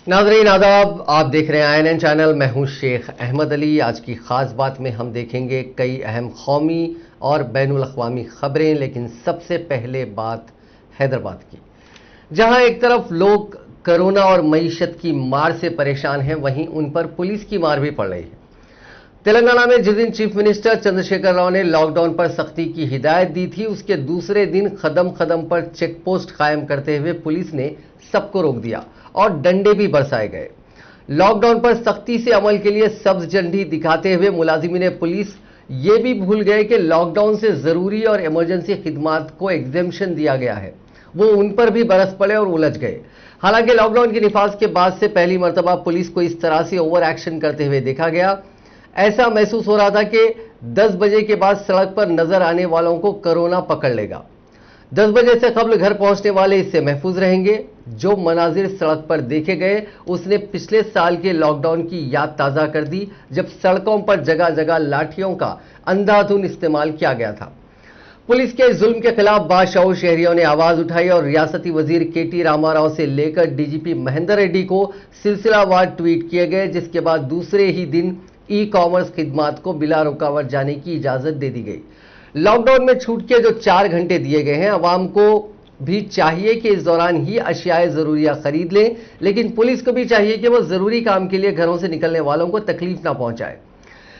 नाज़रीन आदाब, आप देख रहे हैं INN चैनल। मैं हूं शेख अहमद अली। आज की खास बात में हम देखेंगे कई अहम कौमी और बैनुल अक़वामी खबरें, लेकिन सबसे पहले बात हैदराबाद की, जहां एक तरफ लोग कोरोना और मईशत की मार से परेशान हैं, वहीं उन पर पुलिस की मार भी पड़ रही है। तेलंगाना में जिस दिन चीफ मिनिस्टर चंद्रशेखर राव ने लॉकडाउन पर सख्ती की हिदायत दी थी, उसके दूसरे दिन कदम कदम पर चेक पोस्ट कायम करते हुए पुलिस ने सबको रोक दिया और डंडे भी बरसाए गए। लॉकडाउन पर सख्ती से अमल के लिए सब्ज झंडी दिखाते हुए मुलाजिमीन पुलिस ये भी भूल गए कि लॉकडाउन से जरूरी और इमरजेंसी खिदमात को एग्जेम्पशन दिया गया है, वो उन पर भी बरस पड़े और उलझ गए। हालांकि लॉकडाउन के निफाज के बाद से पहली मरतबा पुलिस को इस तरह से ओवर एक्शन करते हुए देखा गया। ऐसा महसूस हो रहा था कि 10 बजे के बाद सड़क पर नजर आने वालों को कोरोना पकड़ लेगा। 10 बजे से कबल घर पहुंचने वाले इससे महफूज रहेंगे। जो मनाजिर सड़क पर देखे गए, उसने पिछले साल के लॉकडाउन की याद ताज़ा कर दी, जब सड़कों पर जगह जगह लाठियों का अंधाधुंध इस्तेमाल किया गया था। पुलिस के जुल्म के खिलाफ बादशाह शहरियों ने आवाज उठाई और रियासती वजीर KT रामाराव से लेकर DGP महेंद्र रेड्डी को सिलसिलावार ट्वीट किए गए, जिसके बाद दूसरे ही दिन ई-कॉमर्स खिदमात को बिला रुकावट जाने की इजाजत दे दी गई। लॉकडाउन में छूट के जो 4 घंटे दिए गए हैं, अवाम को भी चाहिए कि इस दौरान ही अशियाए जरूरिया खरीद लें, लेकिन पुलिस को भी चाहिए कि वो जरूरी काम के लिए घरों से निकलने वालों को तकलीफ ना पहुंचाए।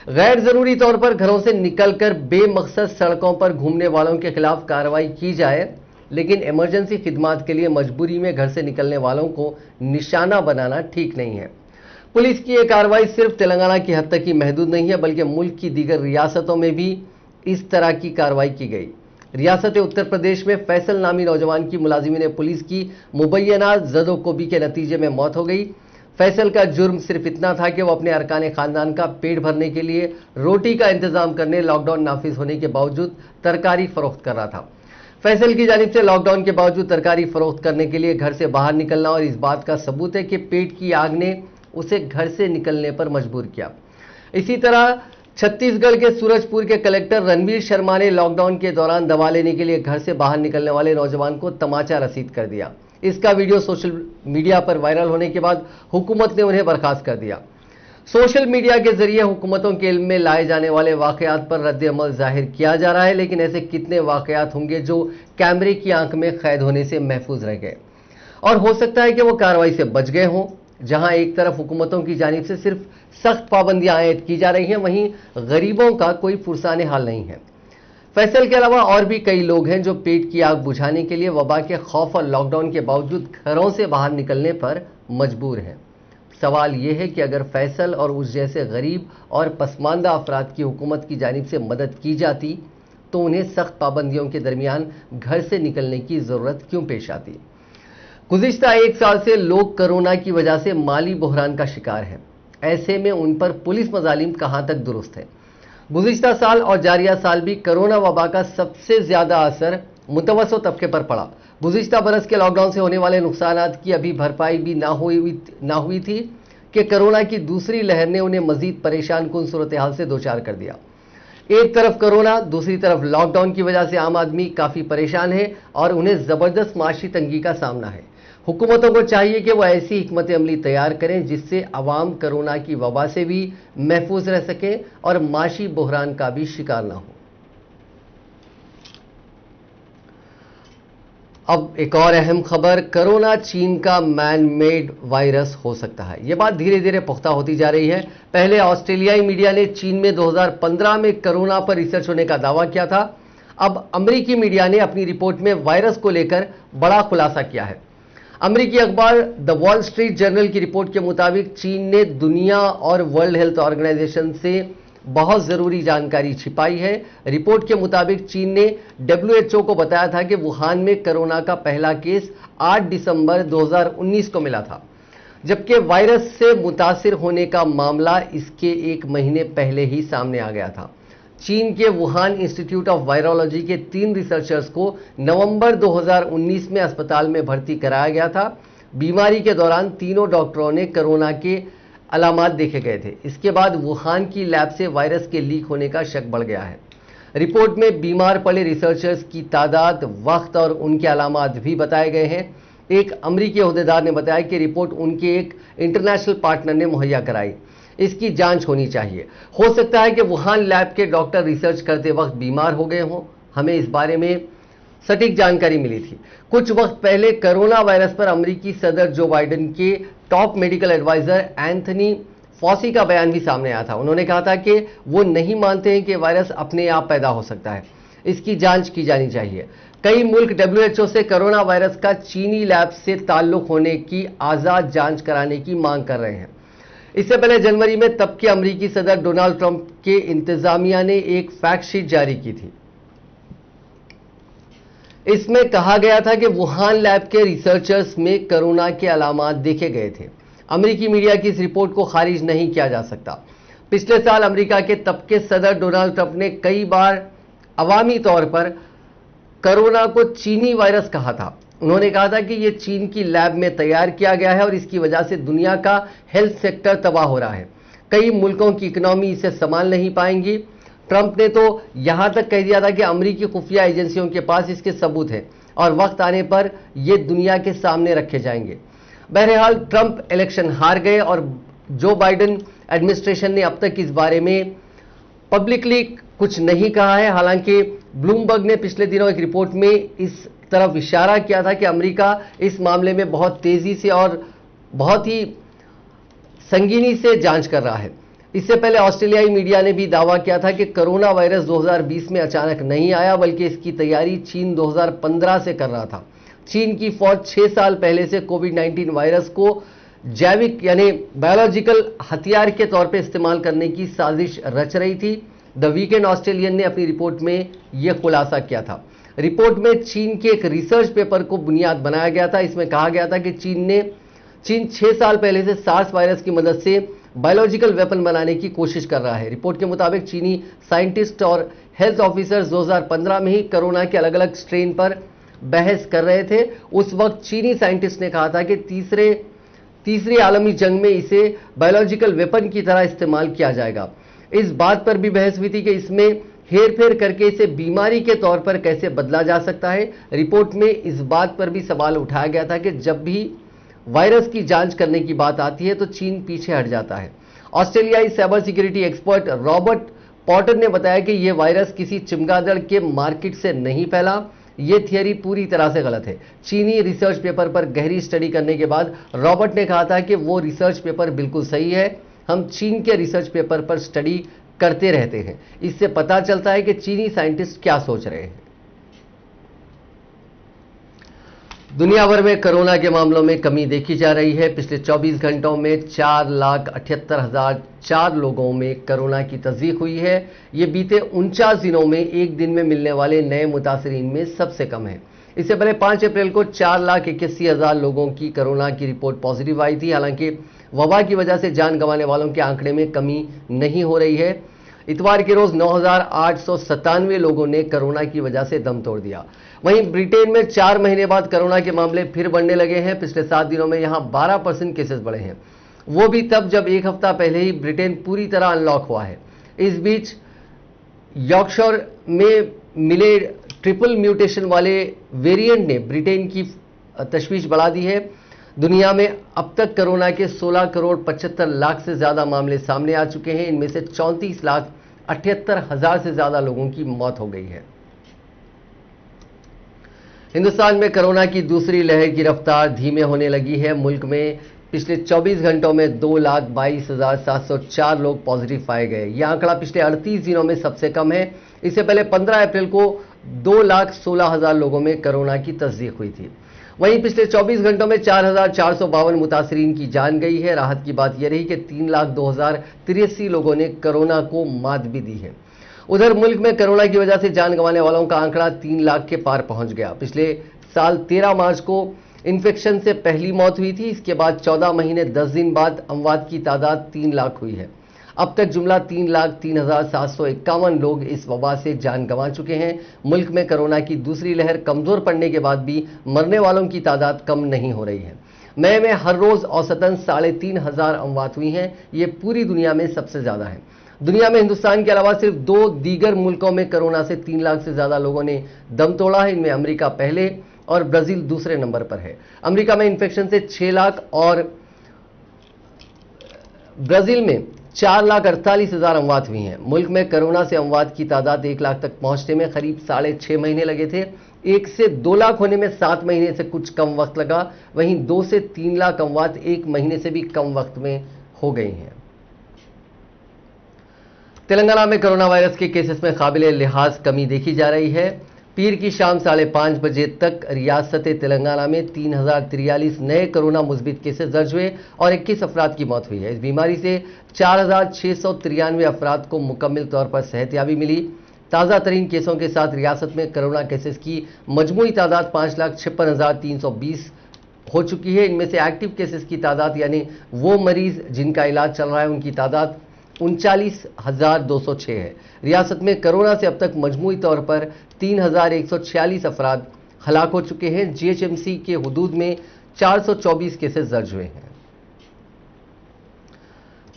गैर जरूरी तौर पर घरों से निकलकर बेमकसद सड़कों पर घूमने वालों के खिलाफ कार्रवाई की जाए, लेकिन इमरजेंसी खिदमात के लिए मजबूरी में घर से निकलने वालों को निशाना बनाना ठीक नहीं है। पुलिस की यह कार्रवाई सिर्फ तेलंगाना की हद तक ही महदूद नहीं है, बल्कि मुल्क की दीगर रियासतों में भी इस तरह की कार्रवाई की गई। रियासत उत्तर प्रदेश में फैसल नामी नौजवान की मुलाजिमीन पुलिस की मुबैना ज़दोकोबी के नतीजे में मौत हो गई। फैसल का जुर्म सिर्फ इतना था कि वो अपने अरकान खानदान का पेट भरने के लिए रोटी का इंतजाम करने लॉकडाउन नाफिज होने के बावजूद तरकारी फरोख्त कर रहा था। फैसल की जानिब से लॉकडाउन के बावजूद तरकारी फरोख्त करने के लिए घर से बाहर निकलना और इस बात का सबूत है कि पेट की आग ने उसे घर से निकलने पर मजबूर किया। इसी तरह छत्तीसगढ़ के सूरजपुर के कलेक्टर रणवीर शर्मा ने लॉकडाउन के दौरान दवा लेने के लिए घर से बाहर निकलने वाले नौजवान को तमाचा रसीद कर दिया। इसका वीडियो सोशल मीडिया पर वायरल होने के बाद हुकूमत ने उन्हें बर्खास्त कर दिया। सोशल मीडिया के जरिए हुकूमतों के इल्म में लाए जाने वाले वाकयात पर रद्द अमल जाहिर किया जा रहा है, लेकिन ऐसे कितने वाकयात होंगे जो कैमरे की आंख में कैद होने से महफूज रह गए, और हो सकता है कि वो कार्रवाई से बच गए हों। जहां एक तरफ हुकूमतों की जानिब से सिर्फ सख्त पाबंदियां आयद की जा रही हैं, वहीं गरीबों का कोई फुरसाने हाल नहीं है। फैसल के अलावा और भी कई लोग हैं जो पेट की आग बुझाने के लिए वबा के खौफ और लॉकडाउन के बावजूद घरों से बाहर निकलने पर मजबूर हैं। सवाल यह है कि अगर फैसल और उस जैसे गरीब और पसमानदा अफराद की हुकूमत की जानिब से मदद की जाती, तो उन्हें सख्त पाबंदियों के दरमियान घर से निकलने की जरूरत क्यों पेश आती। गुज़िश्ता 1 साल से लोग कोरोना की वजह से माली बहरान का शिकार हैं। ऐसे में उन पर पुलिस मजालिम कहां तक दुरुस्त है। गुज़िश्ता साल और जारिया साल भी कोरोना वबा का सबसे ज्यादा असर मुतवस्सित तबके पर पड़ा। गुज़िश्ता बरस के लॉकडाउन से होने वाले नुकसानात की अभी भरपाई भी ना हुई थी कि कोरोना की दूसरी लहर ने उन्हें मजीद परेशान कुन सूरत हाल से दो चार कर दिया। एक तरफ कोरोना, दूसरी तरफ लॉकडाउन की वजह से आम आदमी काफी परेशान है और उन्हें जबरदस्त माशी तंगी का सामना है। हुकूमतों को चाहिए कि वो ऐसी हिकमत अमली तैयार करें जिससे अवाम कोरोना की वबा से भी महफूज रह सके और माशी बहरान का भी शिकार ना हो। अब एक और अहम खबर, कोरोना चीन का मैन मेड वायरस हो सकता है। यह बात धीरे धीरे पुख्ता होती जा रही है। पहले ऑस्ट्रेलियाई मीडिया ने चीन में 2015 में कोरोना पर रिसर्च होने का दावा किया था। अब अमेरिकी मीडिया ने अपनी रिपोर्ट में वायरस को लेकर बड़ा खुलासा किया है। अमेरिकी अखबार द वॉल स्ट्रीट जर्नल की रिपोर्ट के मुताबिक चीन ने दुनिया और वर्ल्ड हेल्थ ऑर्गेनाइजेशन से बहुत जरूरी जानकारी छिपाई है। रिपोर्ट के मुताबिक चीन ने WHO को बताया था कि वुहान में कोरोना का पहला केस 8 दिसंबर 2019 को मिला था, जबकि वायरस से मुतासिर होने का मामला इसके 1 महीने पहले ही सामने आ गया था। चीन के वुहान इंस्टीट्यूट ऑफ वायरोलॉजी के 3 रिसर्चर्स को नवंबर 2019 में अस्पताल में भर्ती कराया गया था। बीमारी के दौरान तीनों डॉक्टरों ने कोरोना के अलामात देखे गए थे। इसके बाद वुहान की लैब से वायरस के लीक होने का शक बढ़ गया है। रिपोर्ट में बीमार पड़े रिसर्चर्स की तादाद, वक्त और उनके अलामात भी बताए गए हैं। एक अमरीकी ओहदेदार ने बताया कि रिपोर्ट उनके एक इंटरनेशनल पार्टनर ने मुहैया कराई। इसकी जांच होनी चाहिए। हो सकता है कि वुहान लैब के डॉक्टर रिसर्च करते वक्त बीमार हो गए हों। हमें इस बारे में सटीक जानकारी मिली थी। कुछ वक्त पहले कोरोना वायरस पर अमेरिकी सदर जो बाइडेन के top medical adviser Anthony Fauci का बयान भी सामने आया था। उन्होंने कहा था कि वो नहीं मानते हैं कि वायरस अपने आप पैदा हो सकता है, इसकी जांच की जानी चाहिए। कई मुल्क WHO से कोरोना वायरस का चीनी लैब से ताल्लुक होने की आजाद जांच कराने की मांग कर रहे हैं। इससे पहले जनवरी में तब के अमेरिकी सदर डोनाल्ड ट्रंप के इंतजामिया ने एक फैक्ट शीट जारी की थी। इसमें कहा गया था कि वुहान लैब के रिसर्चर्स में कोरोना के अलामात देखे गए थे। अमेरिकी मीडिया की इस रिपोर्ट को खारिज नहीं किया जा सकता। पिछले साल अमेरिका के तब के सदर डोनाल्ड ट्रंप ने कई बार अवामी तौर पर कोरोना को चीनी वायरस कहा था। उन्होंने कहा था कि यह चीन की लैब में तैयार किया गया है और इसकी वजह से दुनिया का हेल्थ सेक्टर तबाह हो रहा है। कई मुल्कों की इकोनॉमी इसे संभाल नहीं पाएंगी। ट्रंप ने तो यहां तक कह दिया था कि अमेरिकी खुफिया एजेंसियों के पास इसके सबूत हैं और वक्त आने पर यह दुनिया के सामने रखे जाएंगे। बहरहाल ट्रंप इलेक्शन हार गए और जो बाइडेन एडमिनिस्ट्रेशन ने अब तक इस बारे में पब्लिकली कुछ नहीं कहा है। हालांकि ब्लूमबर्ग ने पिछले दिनों एक रिपोर्ट में इस तरफ इशारा किया था कि अमेरिका इस मामले में बहुत तेजी से और बहुत ही संगीनी से जांच कर रहा है। इससे पहले ऑस्ट्रेलियाई मीडिया ने भी दावा किया था कि कोरोना वायरस 2020 में अचानक नहीं आया, बल्कि इसकी तैयारी चीन 2015 से कर रहा था। चीन की फौज 6 साल पहले से कोविड-19 वायरस को जैविक यानी बायोलॉजिकल हथियार के तौर पर इस्तेमाल करने की साजिश रच रही थी। द वीकेंड ऑस्ट्रेलियन ने अपनी रिपोर्ट में यह खुलासा किया था। रिपोर्ट में चीन के एक रिसर्च पेपर को बुनियाद बनाया गया था। इसमें कहा गया था कि चीन 6 साल पहले से सार्स वायरस की मदद से बायोलॉजिकल वेपन बनाने की कोशिश कर रहा है। रिपोर्ट के मुताबिक चीनी साइंटिस्ट और हेल्थ ऑफिसर्स 2015 में ही कोरोना के अलग अलग स्ट्रेन पर बहस कर रहे थे। उस वक्त चीनी साइंटिस्ट ने कहा था कि तीसरी आलमी जंग में इसे बायोलॉजिकल वेपन की तरह इस्तेमाल किया जाएगा। इस बात पर भी बहस हुई थी कि इसमें हेरफेर करके इसे बीमारी के तौर पर कैसे बदला जा सकता है। रिपोर्ट में इस बात पर भी सवाल उठाया गया था कि जब भी वायरस की जांच करने की बात आती है तो चीन पीछे हट जाता है। ऑस्ट्रेलियाई cyber security expert Robert Potter ने बताया कि यह वायरस किसी चमगादड़ के मार्केट से नहीं फैला। यह थियरी पूरी तरह से गलत है। चीनी रिसर्च पेपर पर गहरी स्टडी करने के बाद रॉबर्ट ने कहा था कि वो रिसर्च पेपर बिल्कुल सही है। हम चीन के रिसर्च पेपर पर स्टडी करते रहते हैं। इससे पता चलता है कि चीनी साइंटिस्ट क्या सोच रहे हैं। दुनिया भर में कोरोना के मामलों में कमी देखी जा रही है। पिछले 24 घंटों में 4,78,004 लोगों में कोरोना की तस्दीक हुई है। ये बीते 49 दिनों में एक दिन में मिलने वाले नए मुतासरीन में सबसे कम है। इससे पहले 5 अप्रैल को 4,81,000 लोगों की कोरोना की रिपोर्ट पॉजिटिव आई थी। हालांकि वबा की वजह से जान गंवाने वालों के आंकड़े में कमी नहीं हो रही है। इतवार के रोज 9,897 लोगों ने कोरोना की वजह से दम तोड़ दिया। वहीं ब्रिटेन में 4 महीने बाद कोरोना के मामले फिर बढ़ने लगे हैं। पिछले 7 दिनों में यहां 12% केसेस बढ़े हैं, वो भी तब जब एक हफ्ता पहले ही ब्रिटेन पूरी तरह अनलॉक हुआ है। इस बीच यॉर्कशायर में मिले ट्रिपल म्यूटेशन वाले वेरिएंट ने ब्रिटेन की तशवीश बढ़ा दी है। दुनिया में अब तक कोरोना के 16,75,00,000 से ज्यादा मामले सामने आ चुके हैं। इनमें से 34,78,000 से ज्यादा लोगों की मौत हो गई है। हिंदुस्तान में कोरोना की दूसरी लहर की रफ्तार धीमे होने लगी है। मुल्क में पिछले 24 घंटों में 2,22,704 लोग पॉजिटिव पाए गए। यह आंकड़ा पिछले 38 दिनों में सबसे कम है। इससे पहले 15 अप्रैल को 2,16,000 लोगों में कोरोना की तस्दीक हुई थी। वहीं पिछले 24 घंटों में 4,452 मुतासरीन की जान गई है। राहत की बात यह रही कि 3,02,083 लोगों ने कोरोना को मात भी दी है। उधर मुल्क में कोरोना की वजह से जान गंवाने वालों का आंकड़ा 3 लाख के पार पहुंच गया। पिछले साल 13 मार्च को इन्फेक्शन से पहली मौत हुई थी। इसके बाद 14 महीने 10 दिन बाद अमवात की तादाद 3 लाख हुई है। अब तक जुमला 3,03,751 लोग इस वबा से जान गंवा चुके हैं। मुल्क में कोरोना की दूसरी लहर कमजोर पड़ने के बाद भी मरने वालों की तादाद कम नहीं हो रही है। मई में हर रोज औसतन 3,500 अमवात हुई हैं। ये पूरी दुनिया में सबसे ज्यादा है। दुनिया में हिंदुस्तान के अलावा सिर्फ 2 दीगर मुल्कों में कोरोना से 3 लाख से ज्यादा लोगों ने दम तोड़ा है। इनमें अमेरिका पहले और ब्राजील दूसरे नंबर पर है। अमेरिका में इन्फेक्शन से 6 लाख और ब्राजील में 4,48,000 अमवात हुई हैं। मुल्क में कोरोना से अमवात की तादाद 1 लाख तक पहुंचने में करीब 6.5 महीने लगे थे। 1 से 2 लाख होने में 7 महीने से कुछ कम वक्त लगा। वहीं 2 से 3 लाख अमवात 1 महीने से भी कम वक्त में हो गई हैं। तेलंगाना में कोरोना वायरस के केसेस में काबिले लिहाज कमी देखी जा रही है। पीर की शाम 5:30 बजे तक रियासत तेलंगाना में 3,043 नए कोरोना मुस्बित केसेस दर्ज हुए और 21 अफराद की मौत हुई है। इस बीमारी से 4,693 अफराद को मुकम्मल तौर पर सेहतयाबी मिली। ताज़ा तरीन केसों के साथ रियासत में कोरोना केसेस की मजमूई तादाद 5,56,320 हो चुकी है। इनमें से एक्टिव केसेस की तादाद यानी वो मरीज जिनका इलाज चल रहा है उनकी तादाद 39,206 है। रियासत में कोरोना से अब तक मजमूई तौर पर 3,146 अफराद हलाक हो चुके हैं। जीएचएमसी के हुदूद में 424 केसेस दर्ज हुए हैं।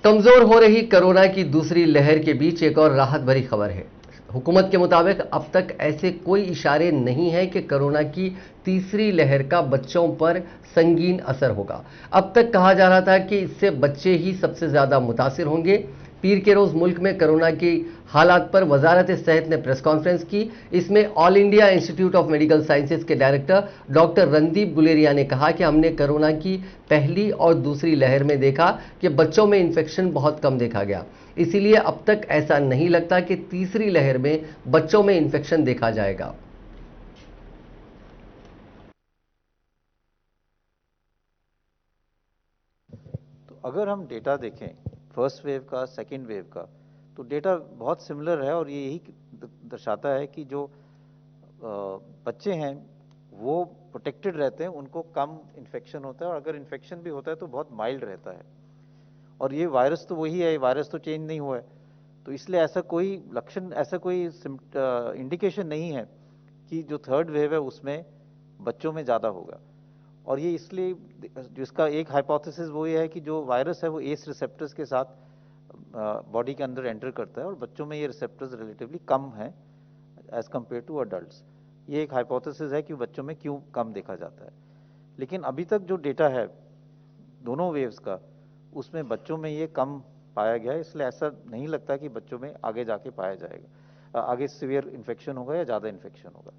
कमजोर हो रही कोरोना की दूसरी लहर के बीच एक और राहत भरी खबर है। हुकूमत के मुताबिक अब तक ऐसे कोई इशारे नहीं है कि कोरोना की तीसरी लहर का बच्चों पर संगीन असर होगा। अब तक कहा जा रहा था कि इससे बच्चे ही सबसे ज्यादा मुतासिर होंगे। पीर के रोज मुल्क में कोरोना की हालात पर वजारत सेहत ने प्रेस कॉन्फ्रेंस की। इसमें all India institute of medical sciences के डायरेक्टर डॉक्टर रणदीप गुलेरिया ने कहा कि हमने कोरोना की पहली और दूसरी लहर में देखा कि बच्चों में इन्फेक्शन बहुत कम देखा गया, इसीलिए अब तक ऐसा नहीं लगता कि तीसरी लहर में बच्चों में इन्फेक्शन देखा जाएगा। तो अगर हम डेटा देखें फर्स्ट वेव का, सेकेंड वेव का, तो डेटा बहुत सिमिलर है और ये यही दर्शाता है कि जो बच्चे हैं वो प्रोटेक्टेड रहते हैं, उनको कम इन्फेक्शन होता है और अगर इन्फेक्शन भी होता है तो बहुत माइल्ड रहता है। और ये वायरस तो वही है, वायरस तो चेंज नहीं हुआ है, तो इसलिए ऐसा कोई लक्षण, ऐसा कोई इंडिकेशन नहीं है कि जो थर्ड वेव है उसमें बच्चों में ज़्यादा होगा। और ये इसलिए, जिसका एक हाइपोथेसिस वो ये है कि जो वायरस है वो एस रिसेप्टर्स के साथ बॉडी के अंदर एंटर करता है और बच्चों में ये रिसेप्टर्स रिलेटिवली कम हैं एज कम्पेयर टू अडल्ट्स। ये एक हाइपोथेसिस है कि बच्चों में क्यों कम देखा जाता है। लेकिन अभी तक जो डेटा है दोनों वेव्स का, उसमें बच्चों में ये कम पाया गया है, इसलिए ऐसा नहीं लगता कि बच्चों में आगे जाके पाया जाएगा, आगे सीवियर इन्फेक्शन होगा या ज़्यादा इन्फेक्शन होगा।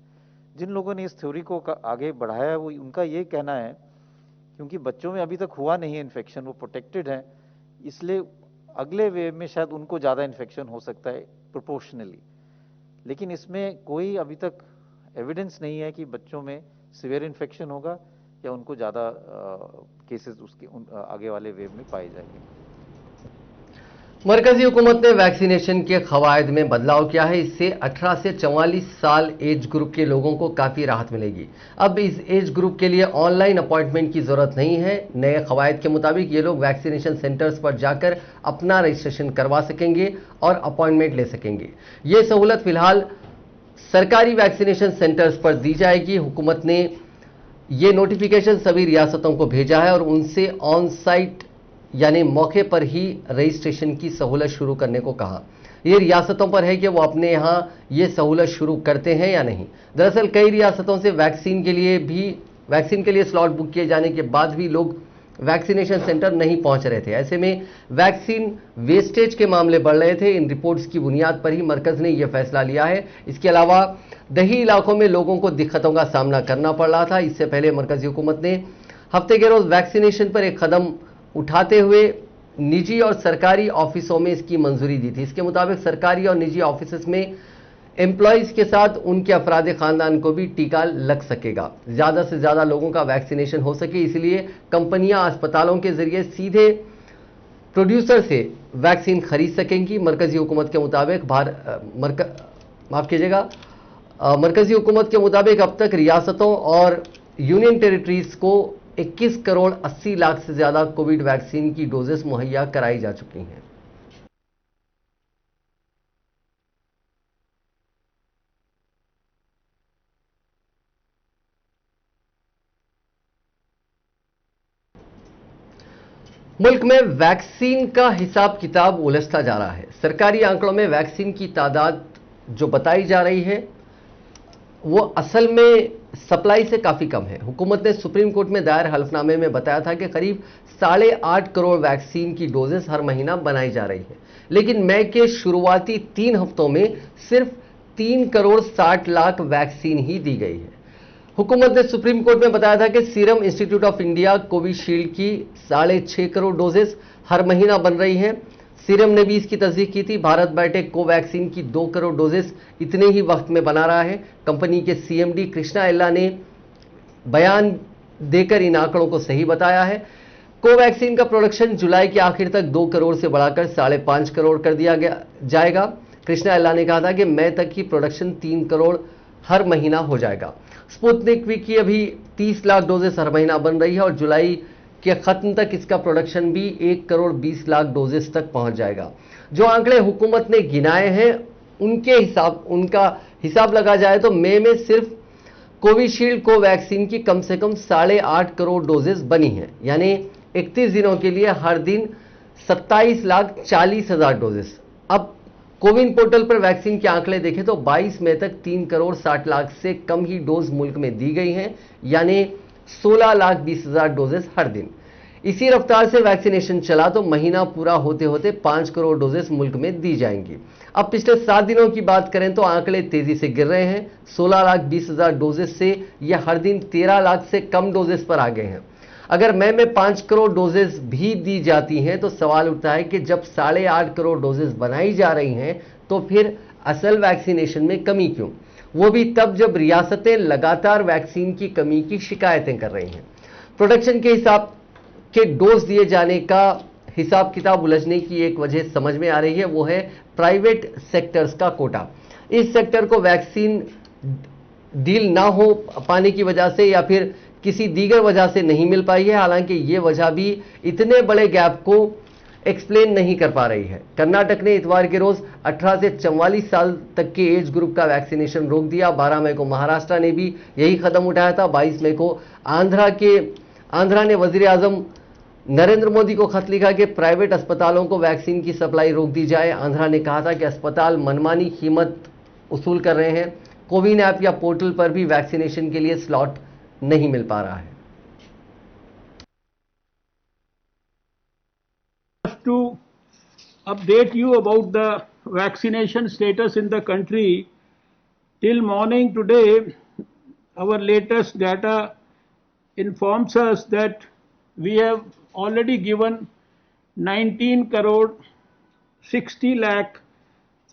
जिन लोगों ने इस थ्योरी को आगे बढ़ाया है वो उनका ये कहना है क्योंकि बच्चों में अभी तक हुआ नहीं है इन्फेक्शन, वो प्रोटेक्टेड हैं, इसलिए अगले वेव में शायद उनको ज़्यादा इन्फेक्शन हो सकता है प्रोपोर्शनली। लेकिन इसमें कोई अभी तक एविडेंस नहीं है कि बच्चों में सीवियर इन्फेक्शन होगा या उनको ज़्यादा केसेस उसके आगे वाले वेव में पाए जाएंगे। मरकजी हुकूमत ने वैक्सीनेशन के कवायद में बदलाव किया है। इससे 18 से 44 साल एज ग्रुप के लोगों को काफ़ी राहत मिलेगी। अब इस एज ग्रुप के लिए ऑनलाइन अपॉइंटमेंट की ज़रूरत नहीं है। नए कवायद के मुताबिक ये लोग वैक्सीनेशन सेंटर्स पर जाकर अपना रजिस्ट्रेशन करवा सकेंगे और अपॉइंटमेंट ले सकेंगे। ये सहूलत फिलहाल सरकारी वैक्सीनेशन सेंटर्स पर दी जाएगी। हुकूमत ने ये नोटिफिकेशन सभी रियासतों को भेजा है और उनसे ऑन साइट यानी मौके पर ही रजिस्ट्रेशन की सहूलत शुरू करने को कहा। ये रियासतों पर है कि वो अपने यहाँ ये सहूलत शुरू करते हैं या नहीं। दरअसल कई रियासतों से वैक्सीन के लिए स्लॉट बुक किए जाने के बाद भी लोग वैक्सीनेशन सेंटर नहीं पहुंच रहे थे। ऐसे में वैक्सीन वेस्टेज के मामले बढ़ रहे थे। इन रिपोर्ट्स की बुनियाद पर ही मरकज ने यह फैसला लिया है। इसके अलावा दही इलाकों में लोगों को दिक्कतों का सामना करना पड़ रहा था। इससे पहले मरकजी हुकूमत ने हफ्ते के रोज वैक्सीनेशन पर एक कदम उठाते हुए निजी और सरकारी ऑफिसों में इसकी मंजूरी दी थी। इसके मुताबिक सरकारी और निजी ऑफिस में एम्प्लॉयज के साथ उनके अफराद खानदान को भी टीका लग सकेगा। ज्यादा से ज्यादा लोगों का वैक्सीनेशन हो सके, इसलिए कंपनियां अस्पतालों के जरिए सीधे प्रोड्यूसर से वैक्सीन खरीद सकेंगी। मरकजी हुकूमत के मुताबिक मरकजी हुकूमत के मुताबिक अब तक रियासतों और यूनियन टेरिटरीज को 21 करोड़ 80 लाख से ज्यादा कोविड वैक्सीन की डोजेस मुहैया कराई जा चुकी हैं। मुल्क में वैक्सीन का हिसाब किताब उलझता जा रहा है। सरकारी आंकड़ों में वैक्सीन की तादाद जो बताई जा रही है वो असल में सप्लाई से काफी कम है। हुकूमत ने सुप्रीम कोर्ट में दायर हल्फनामे में बताया था कि करीब 8.5 करोड़ वैक्सीन की डोजेस हर महीना बनाई जा रही है, लेकिन मई के शुरुआती 3 हफ्तों में सिर्फ 3 करोड़ 60 लाख वैक्सीन ही दी गई है। हुकूमत ने सुप्रीम कोर्ट में बताया था कि serum institute of India Covishield की 6.5 करोड़ डोजेस हर महीना बन रही हैं। सीरम ने भी इसकी तस्दीक की थी। भारत बायोटेक कोवैक्सीन की 2 करोड़ डोजेस इतने ही वक्त में बना रहा है। कंपनी के सीएमडी कृष्णा एल्ला ने बयान देकर इन आंकड़ों को सही बताया है। कोवैक्सीन का प्रोडक्शन जुलाई के आखिर तक 2 करोड़ से बढ़ाकर 5.5 करोड़ कर दिया जाएगा। कृष्णा एल्ला ने कहा था कि मई तक की प्रोडक्शन 3 करोड़ हर महीना हो जाएगा। स्पुतनिक वी की अभी 30 लाख डोजेस हर महीना बन रही है और जुलाई के खत्म तक इसका प्रोडक्शन भी 1 करोड़ 20 लाख डोजेस तक पहुंच जाएगा। जो आंकड़े हुकूमत ने गिनाए हैं उनका हिसाब लगा जाए तो मई में सिर्फ कोविशील्ड कोवैक्सीन की कम से कम 8.5 करोड़ डोजेस बनी हैं, यानी 31 दिनों के लिए हर दिन 27,40,000 डोजेस। अब कोविन पोर्टल पर वैक्सीन के आंकड़े देखें तो 22 मई तक 3 करोड़ 60 लाख से कम ही डोज मुल्क में दी गई हैं, यानी 16,20,000 डोजेस हर दिन। इसी रफ्तार से वैक्सीनेशन चला तो महीना पूरा होते होते 5 करोड़ डोजेस मुल्क में दी जाएंगी। अब पिछले 7 दिनों की बात करें तो आंकड़े तेजी से गिर रहे हैं। 16,20,000 डोजेस से यह हर दिन 13 लाख से कम डोजेस पर आ गए हैं। अगर मई में 5 करोड़ डोजेस भी दी जाती हैं तो सवाल उठता है कि जब 8.5 करोड़ डोजेस बनाई जा रही हैं तो फिर असल वैक्सीनेशन में कमी क्यों? वो भी तब जब रियासतें लगातार वैक्सीन की कमी की शिकायतें कर रही हैं। प्रोडक्शन के हिसाब के डोज दिए जाने का हिसाब किताब उलझने की एक वजह समझ में आ रही है, वो है प्राइवेट सेक्टर्स का कोटा। इस सेक्टर को वैक्सीन डील ना हो पाने की वजह से या फिर किसी दीगर वजह से नहीं मिल पाई है। हालांकि ये वजह भी इतने बड़े गैप को एक्सप्लेन नहीं कर पा रही है। कर्नाटक ने इतवार के रोज 18 से 44 साल तक के एज ग्रुप का वैक्सीनेशन रोक दिया। 12 मई को महाराष्ट्र ने भी यही कदम उठाया था। 22 मई को आंध्रा ने वजीर आजम नरेंद्र मोदी को खत लिखा कि प्राइवेट अस्पतालों को वैक्सीन की सप्लाई रोक दी जाए। आंध्रा ने कहा था कि अस्पताल मनमानी कीमत वसूल कर रहे हैं। कोविन ऐप या पोर्टल पर भी वैक्सीनेशन के लिए स्लॉट नहीं मिल पा रहा है। To update you about the vaccination status in the country, till morning today, our latest data informs us that we have already given 19 crore 60 lakh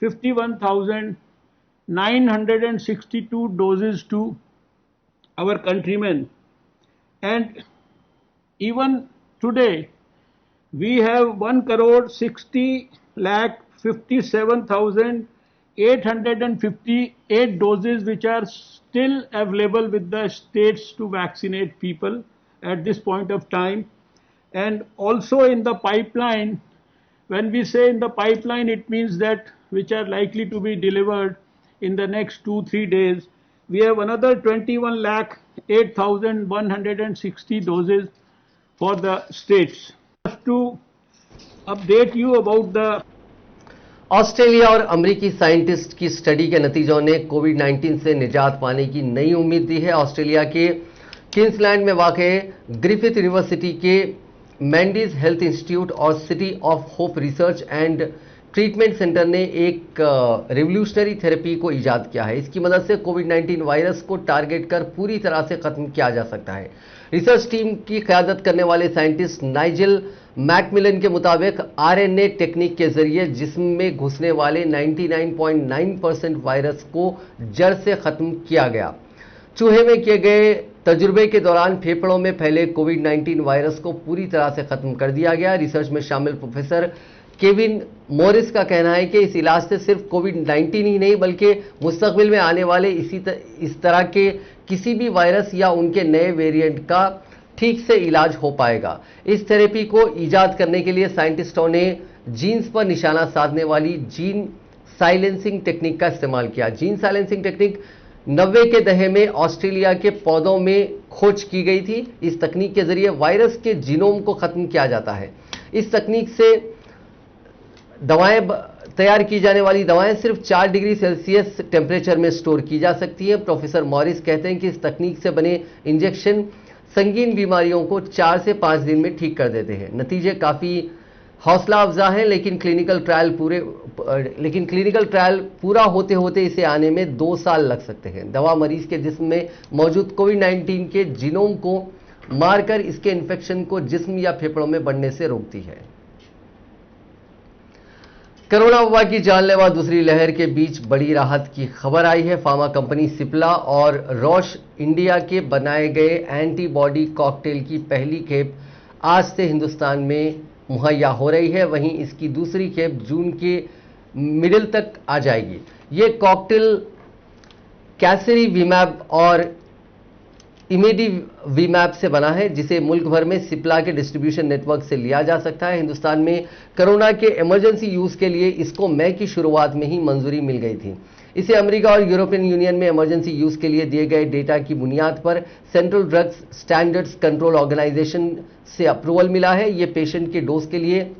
51,962 doses to our countrymen, and even today we have 1 crore 60 lakh 57,858 doses which are still available with the states to vaccinate people at this point of time. And also in the pipeline, when we say in the pipeline, it means that which are likely to be delivered in the next 2-3 days, we have another 21 lakh 8,160 doses for the states. To update you about the Australia और अमेरिकी scientist की study के नतीजों ने कोविड-19 से निजात पाने की नई उम्मीद दी है। ऑस्ट्रेलिया के क्वींसलैंड में वाक़े ग्रिफिथ यूनिवर्सिटी के मैंडीज हेल्थ इंस्टीट्यूट और city of hope research and treatment centre ने एक रिवोल्यूशनरी थेरेपी को ईजाद किया है। इसकी मदद से कोविड-19 वायरस को टारगेट कर पूरी तरह से खत्म किया जा सकता है। रिसर्च टीम की क़यादत करने वाले साइंटिस्ट नाइजल मैकमिलन के मुताबिक आरएनए टेक्निक के जरिए जिस्म में घुसने वाले 99.9% वायरस को जड़ से खत्म किया गया। चूहे में किए गए तजुर्बे के दौरान फेफड़ों में फैले कोविड-19 वायरस को पूरी तरह से खत्म कर दिया गया। रिसर्च में शामिल प्रोफेसर केविन मोरिस का कहना है कि इस इलाज से सिर्फ कोविड-19 ही नहीं बल्कि मुस्तकबिल में आने वाले इस तरह के किसी भी वायरस या उनके नए वेरिएंट का ठीक से इलाज हो पाएगा। इस थेरेपी को ईजाद करने के लिए साइंटिस्टों ने जीन्स पर निशाना साधने वाली जीन साइलेंसिंग टेक्निक का इस्तेमाल किया। जीन साइलेंसिंग टेक्निक 90 के दशक में ऑस्ट्रेलिया के पौधों में खोज की गई थी। इस तकनीक के जरिए वायरस के जीनोम को खत्म किया जाता है। इस तकनीक से तैयार की जाने वाली दवाएं सिर्फ 4 डिग्री सेल्सियस टेम्परेचर में स्टोर की जा सकती हैं। प्रोफेसर मॉरिस कहते हैं कि इस तकनीक से बने इंजेक्शन संगीन बीमारियों को 4 से 5 दिन में ठीक कर देते हैं। नतीजे काफ़ी हौसला अफजा हैं, लेकिन क्लिनिकल ट्रायल पूरा होते होते इसे आने में 2 साल लग सकते हैं। दवा मरीज के जिस्म में मौजूद कोविड-19 के जीनोम को मारकर इसके इन्फेक्शन को जिस्म या फेफड़ों में बढ़ने से रोकती है। कोरोना वबा की जानलेवा दूसरी लहर के बीच बड़ी राहत की खबर आई है। फार्मा कंपनी सिप्ला और रॉश इंडिया के बनाए गए एंटीबॉडी कॉकटेल की पहली खेप आज से हिंदुस्तान में मुहैया हो रही है। वहीं इसकी दूसरी खेप जून के मिडिल तक आ जाएगी। ये कॉकटेल कैसरी वीमैप और इमेडी वीमैप से बना है, जिसे मुल्क भर में सिप्ला के डिस्ट्रीब्यूशन नेटवर्क से लिया जा सकता है। हिंदुस्तान में कोरोना के इमरजेंसी यूज के लिए इसको मई की शुरुआत में ही मंजूरी मिल गई थी। इसे अमेरिका और यूरोपियन यूनियन में इमरजेंसी यूज के लिए दिए गए डेटा की बुनियाद पर Central Drugs Standards Control Organisation से अप्रूवल मिला है। ये एक पेशेंट के डोज के लिए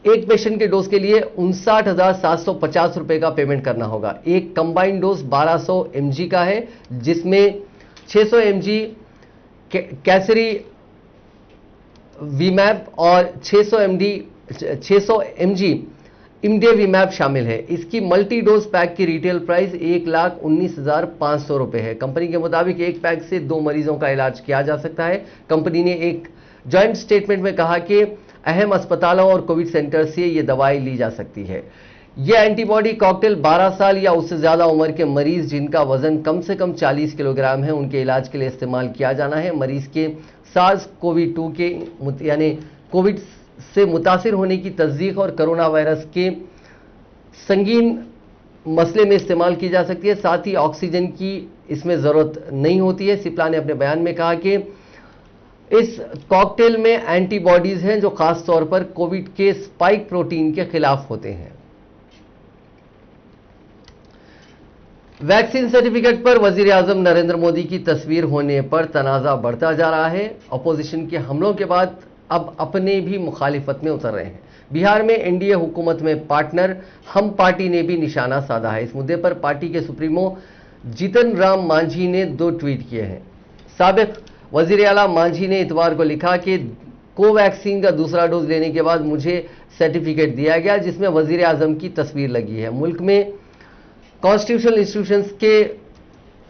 59,750 रुपए का पेमेंट करना होगा। एक कंबाइंड डोज 1200 mg का है, जिसमें 600 mg कैसरी वीमैप और 600 mg इमडेवीमैप शामिल है। इसकी मल्टी डोज पैक की रिटेल प्राइस 1,19,500 रुपए है। कंपनी के मुताबिक एक पैक से 2 मरीजों का इलाज किया जा सकता है। कंपनी ने एक जॉइंट स्टेटमेंट में कहा कि अहम अस्पतालों और कोविड सेंटर से ये दवाई ली जा सकती है। यह एंटीबॉडी कॉकटेल 12 साल या उससे ज्यादा उम्र के मरीज जिनका वजन कम से कम 40 किलोग्राम है, उनके इलाज के लिए इस्तेमाल किया जाना है। मरीज के SARS-CoV-2 के यानी कोविड से मुतासिर होने की तस्दीक और कोरोना वायरस के संगीन मसले में इस्तेमाल की जा सकती है। साथ ही ऑक्सीजन की इसमें जरूरत नहीं होती है। सिप्ला ने अपने बयान में कहा कि इस कॉकटेल में एंटीबॉडीज हैं जो खास तौर पर कोविड के स्पाइक प्रोटीन के खिलाफ होते हैं। वैक्सीन सर्टिफिकेट पर वजीर आजम नरेंद्र मोदी की तस्वीर होने पर तनाजा बढ़ता जा रहा है। अपोजिशन के हमलों के बाद अब अपने भी मुखालिफत में उतर रहे हैं। बिहार में एनडीए हुकूमत में पार्टनर हम पार्टी ने भी निशाना साधा है। इस मुद्दे पर पार्टी के सुप्रीमो जीतन राम मांझी ने 2 ट्वीट किए हैं। साबिक वजीर आला मांझी ने इतवार को लिखा कि कोवैक्सीन का दूसरा डोज लेने के बाद मुझे सर्टिफिकेट दिया गया, जिसमें वजीर आजम की तस्वीर लगी है। मुल्क में कॉन्स्टिट्यूशनल इंस्टीट्यूशंस के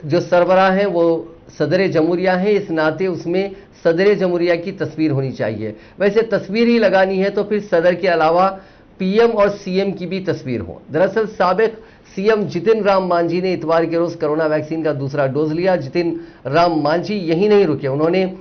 जो सरबराह हैं वो सदर जमहूरिया हैं, इस नाते उसमें सदर जमहूरिया की तस्वीर होनी चाहिए। वैसे तस्वीर ही लगानी है तो फिर सदर के अलावा पीएम और सीएम की भी तस्वीर हो। दरअसल साबिक सीएम जितिन राम मांझी ने इतवार के रोज कोरोना वैक्सीन का दूसरा डोज लिया। जितिन राम मांझी यही नहीं रुके, उन्होंने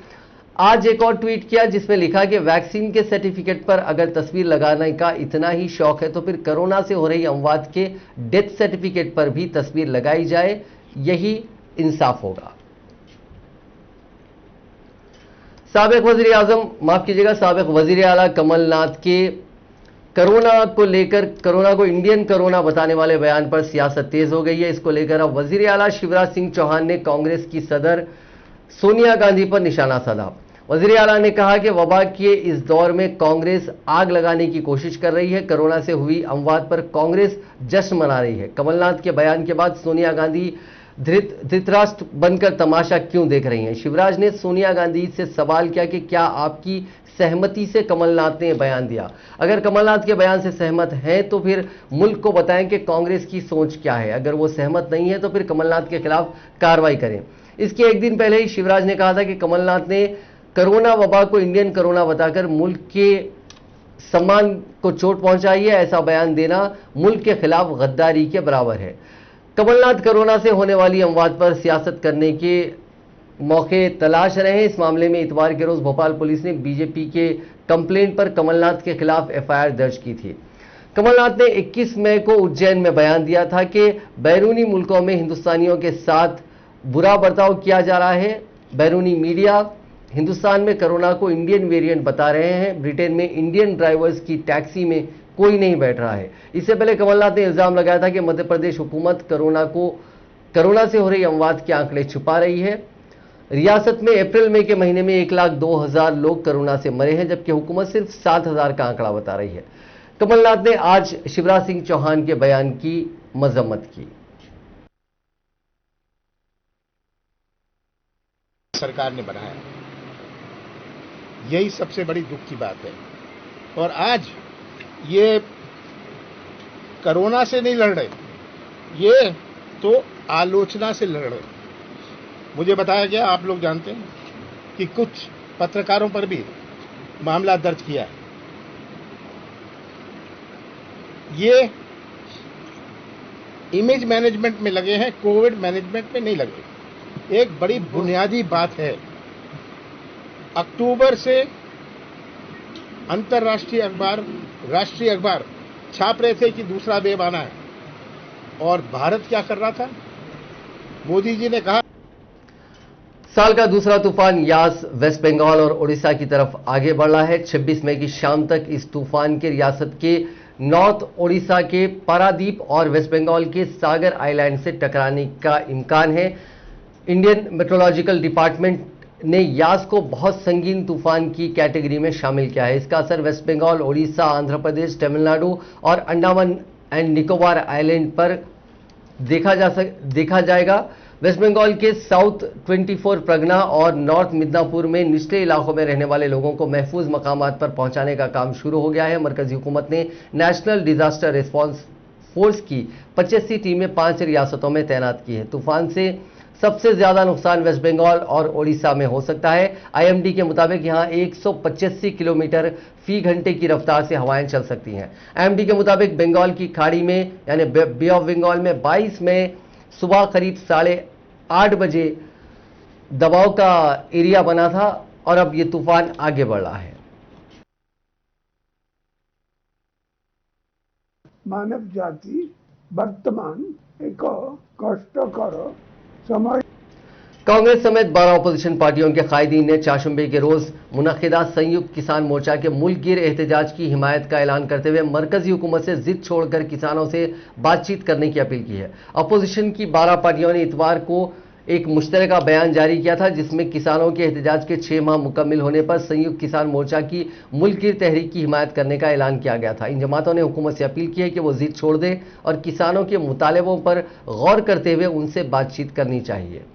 आज एक और ट्वीट किया जिसमें लिखा कि वैक्सीन के सर्टिफिकेट पर अगर तस्वीर लगाने का इतना ही शौक है तो फिर कोरोना से हो रही अमवात के डेथ सर्टिफिकेट पर भी तस्वीर लगाई जाए, यही इंसाफ होगा। साबिक वजीर आजम साबिक वजीर आला कमलनाथ के कोरोना को लेकर कोरोना को इंडियन कोरोना बताने वाले बयान पर सियासत तेज हो गई है। इसको लेकर अब वजीर आला शिवराज सिंह चौहान ने कांग्रेस की सदर सोनिया गांधी पर निशाना साधा। वजीर आला ने कहा कि वबा के इस दौर में कांग्रेस आग लगाने की कोशिश कर रही है। कोरोना से हुई अमवात पर कांग्रेस जश्न मना रही है। कमलनाथ के बयान के बाद सोनिया गांधी धृतराष्ट्र बनकर तमाशा क्यों देख रही हैं? शिवराज ने सोनिया गांधी से सवाल किया कि क्या आपकी सहमति से कमलनाथ ने बयान दिया? अगर कमलनाथ के बयान से सहमत हैं तो फिर मुल्क को बताएं कि कांग्रेस की सोच क्या है। अगर वो सहमत नहीं है तो फिर कमलनाथ के खिलाफ कार्रवाई करें। इसके एक दिन पहले ही शिवराज ने कहा था कि कमलनाथ ने कोरोना वबा को इंडियन कोरोना बताकर मुल्क के सम्मान को चोट पहुंचाई है। ऐसा बयान देना मुल्क के खिलाफ गद्दारी के बराबर है। कमलनाथ कोरोना से होने वाली अमवात पर सियासत करने के मौके तलाश रहे हैं। इस मामले में इतवार के रोज भोपाल पुलिस ने बीजेपी के कंप्लेंट पर कमलनाथ के खिलाफ एफआईआर दर्ज की थी। कमलनाथ ने 21 मई को उज्जैन में बयान दिया था कि बैरूनी मुल्कों में हिंदुस्तानियों के साथ बुरा बर्ताव किया जा रहा है। बैरूनी मीडिया हिंदुस्तान में कोरोना को इंडियन वेरिएंट बता रहे हैं। ब्रिटेन में इंडियन ड्राइवर्स की टैक्सी में कोई नहीं बैठ रहा है। इससे पहले कमलनाथ ने इल्जाम लगाया था कि मध्य प्रदेश हुकूमत कोरोना से हो रही अमवात के आंकड़े छुपा रही है। रियासत में अप्रैल मई के महीने में 1,02,000 लोग कोरोना से मरे हैं, जबकि हुकूमत सिर्फ 7,000 का आंकड़ा बता रही है। कमलनाथ ने आज शिवराज सिंह चौहान के बयान की मजम्मत की। सरकार ने बनाया, यही सबसे बड़ी दुख की बात है। और आज ये कोरोना से नहीं लड़ रहे, ये तो आलोचना से लड़ रहे। मुझे बताया गया, आप लोग जानते हैं कि कुछ पत्रकारों पर भी मामला दर्ज किया है। ये इमेज मैनेजमेंट में लगे हैं, कोविड मैनेजमेंट में नहीं लगे। एक बड़ी बुनियादी बात है, अक्टूबर से अंतर्राष्ट्रीय अखबार, राष्ट्रीय अखबार छाप रहे थे कि दूसरा वेव आना है, और भारत क्या कर रहा था? मोदी जी ने कहा साल का दूसरा तूफान यास वेस्ट बंगाल और ओडिशा की तरफ आगे बढ़ रहा है। 26 मई की शाम तक इस तूफान के रियासत के नॉर्थ ओडिशा के पारादीप और वेस्ट बंगाल के सागर आइलैंड से टकराने का इम्कान है। इंडियन मेट्रोलॉजिकल डिपार्टमेंट ने यास को बहुत संगीन तूफान की कैटेगरी में शामिल किया है। इसका असर वेस्ट बंगाल, ओडिशा, आंध्र प्रदेश, तमिलनाडु और अंडमान एंड निकोबार आइलैंड पर देखा जाएगा। वेस्ट बंगाल के साउथ 24 परगना और नॉर्थ मिदनापुर में निचले इलाकों में रहने वाले लोगों को महफूज मकामात पर पहुंचाने का काम शुरू हो गया है। मरकजी हुकूमत ने नेशनल डिजास्टर रिस्पांस फोर्स की 85 टीमें 5 रियासतों में तैनात की है। तूफान से सबसे ज्यादा नुकसान वेस्ट बंगाल और ओडिशा में हो सकता है। आईएमडी के मुताबिक यहां 185 किलोमीटर फी घंटे की रफ्तार से हवाएं चल सकती हैं। आईएमडी के मुताबिक बंगाल की खाड़ी में यानी बे ऑफ बंगाल में 22 में सुबह करीब 8:30 बजे दबाव का एरिया बना था और अब यह तूफान आगे बढ़ रहा है। मानव जाति वर्तमान एक कष्टकर समय। कांग्रेस समेत 12 अपोजिशन पार्टियों के कायदीन ने चाशुम्बे के रोज मुनक्किदा संयुक्त किसान मोर्चा के मुल्कगीर एहतजाज की हिमायत का ऐलान करते हुए मरकजी हुकूमत से जिद छोड़कर किसानों से बातचीत करने की अपील की है। अपोजिशन की 12 पार्टियों ने इतवार को एक मुश्तरका बयान जारी किया था, जिसमें किसानों के एहतजाज के 6 माह मुकम्मिल होने पर संयुक्त किसान मोर्चा की मुल्कगीर तहरीक की हिमायत करने का ऐलान किया गया था। इन जमातों ने हुकूमत से अपील की है कि वो जिद छोड़ दे और किसानों के मुतालबों पर गौर करते हुए उनसे बातचीत करनी चाहिए।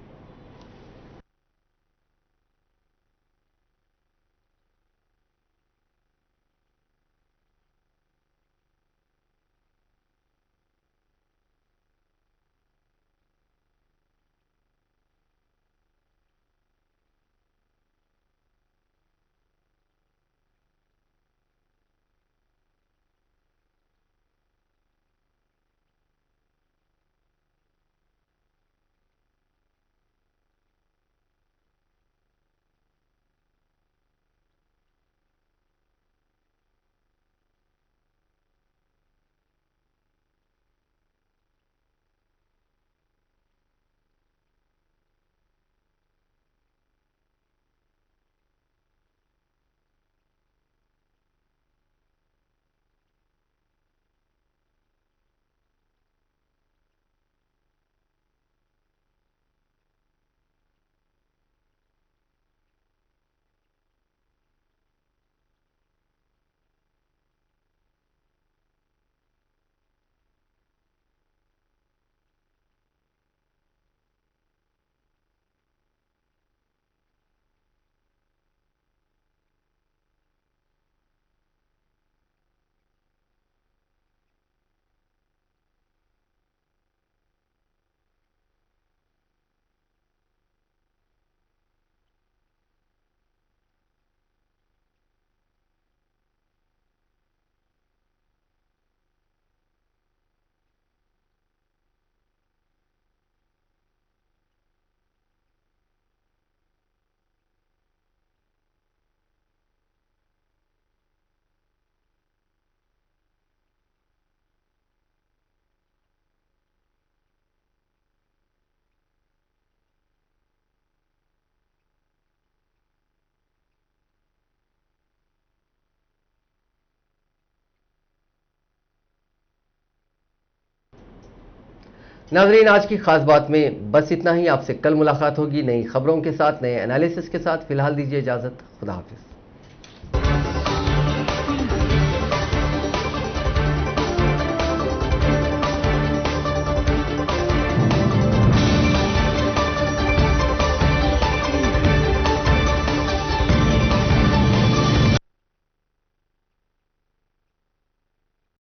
नाजरीन, आज की खास बात में बस इतना ही। आपसे कल मुलाकात होगी नई खबरों के साथ, नए एनालिसिस के साथ। फिलहाल दीजिए इजाजत। खुदा हाफिज।